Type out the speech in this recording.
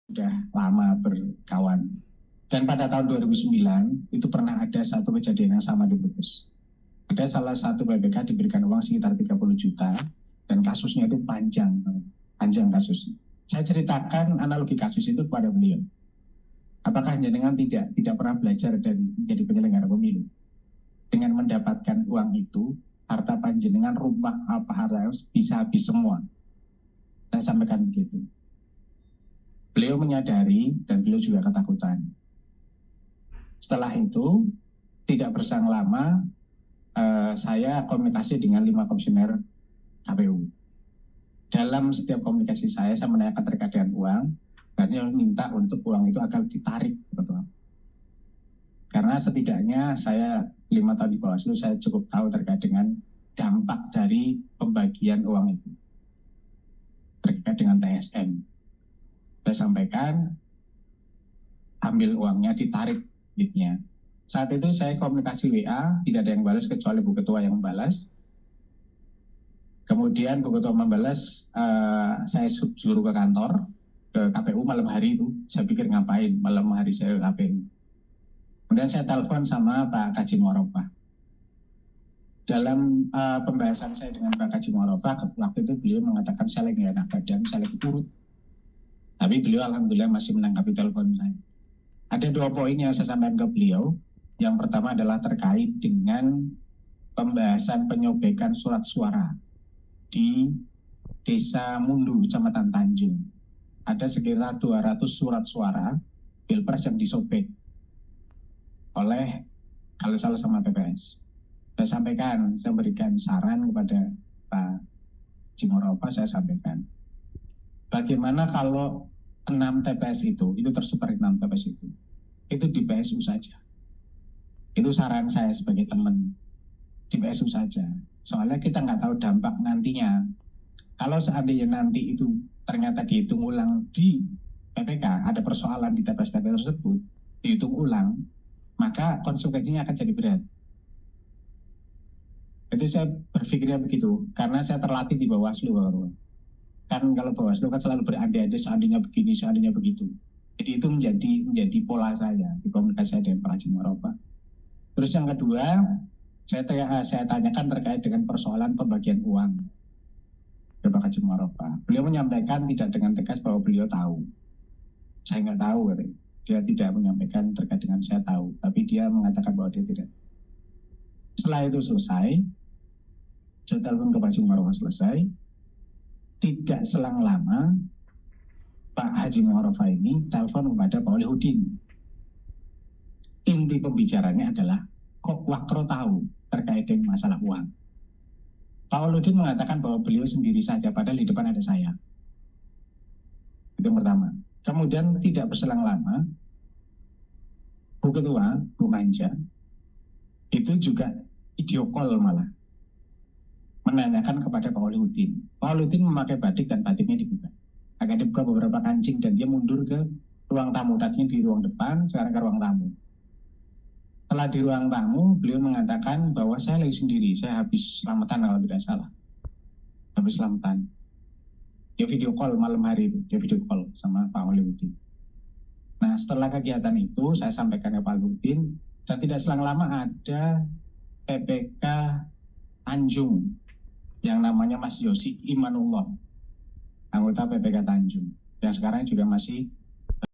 sudah lama berkawan. Dan pada tahun 2009 itu pernah ada satu kejadian yang sama di Brebes. Ada salah satu PPK diberikan uang sekitar 30 juta dan kasusnya itu panjang kasusnya. Saya ceritakan analogi kasus itu kepada beliau. Apakah jenengan tidak pernah belajar dari menjadi penyelenggara pemilu? Dengan mendapatkan uang itu, harta panjenengan, rumah, apa harus bisa habis semua. Saya sampaikan begitu. Beliau menyadari dan beliau juga ketakutan. Setelah itu, tidak berselang lama, saya komunikasi dengan 5 komisioner KPU. Dalam setiap komunikasi saya menanyakan terkait dengan uang, dan yang minta untuk uang itu akan ditarik. Karena setidaknya saya 5 tahun di Bawaslu, saya cukup tahu terkait dengan dampak dari pembagian uang itu. Terkait dengan TSM. Saya sampaikan, ambil uangnya, ditarik duitnya. Saat itu saya komunikasi WA, tidak ada yang balas kecuali Bu Ketua yang membalas. Kemudian Bu Ketua membalas, saya suruh ke kantor, ke KPU malam hari itu. Saya pikir ngapain malam hari saya ke KPU. Kemudian saya telepon sama Pak Kaji Muarofah. Dalam pembahasan saya dengan Pak Kaji Muarofah, waktu itu beliau mengatakan saya lagi enak badan, saya lagi urut. Tapi beliau alhamdulillah masih menanggapi telepon saya. Ada 2 poin yang saya sampaikan ke beliau. Yang pertama adalah terkait dengan pembahasan penyobekan surat suara di Desa Mundu, Kecamatan Tanjung. Ada sekitar 200 surat suara Pilpres yang disobek oleh kalau salah sama PPS. Saya sampaikan, saya berikan saran kepada Pak Jimoropa, saya sampaikan. Bagaimana kalau 6 TPS itu tersebar 6 TPS itu di PSU saja. Itu saran saya sebagai teman, di PSU saja. Soalnya kita nggak tahu dampak nantinya. Kalau seandainya nanti itu ternyata dihitung ulang di PPK, ada persoalan di TPS-TPS tersebut, dihitung ulang, maka konsekuensinya akan jadi berat. Itu saya berpikirnya begitu, karena saya terlatih di Bawaslu. Kan kalau Bawaslu kan selalu berandai-andai seandainya begini, seandainya begitu. Jadi itu menjadi pola saya di komunikasi saya dengan Pak Haji Muarofah. Terus yang kedua, saya tanyakan terkait dengan persoalan pembagian uang ke Pak Haji Muarofah. Beliau menyampaikan tidak dengan tegas bahwa beliau tahu. Saya nggak tahu, dia tidak menyampaikan terkait dengan saya tahu, tapi dia mengatakan bahwa dia tidak. Setelah itu selesai, saya telepon ke Pak Haji Muarofah selesai. Tidak selang lama, Pak Haji Muarofah ini telepon kepada Pak Olehudin. Inti pembicaranya adalah, kok Wakro tahu terkait dengan masalah uang? Pak Olehudin mengatakan bahwa beliau sendiri saja, padahal di depan ada saya. Itu yang pertama. Kemudian tidak berselang lama, Bu Ketua, Bu Manja, itu juga video call malah menanyakan kepada Pak Olehudin. Pak Olehudin memakai batik dan batiknya dibuka. Agak dibuka beberapa kancing dan dia mundur ke ruang tamu. Tadinya di ruang depan, sekarang ke ruang tamu. Setelah di ruang tamu, beliau mengatakan bahwa saya lagi sendiri, saya habis selamatan kalau tidak salah. Habis selamatan. Dia video call malam hari itu, dia video call sama Pak Olehudin. Nah setelah kegiatan itu, saya sampaikan ke Pak Olehudin, dan tidak selang lama ada PPK Tanjung yang namanya Mas Yosi Imanullah, anggota PPK Tanjung, yang sekarang juga masih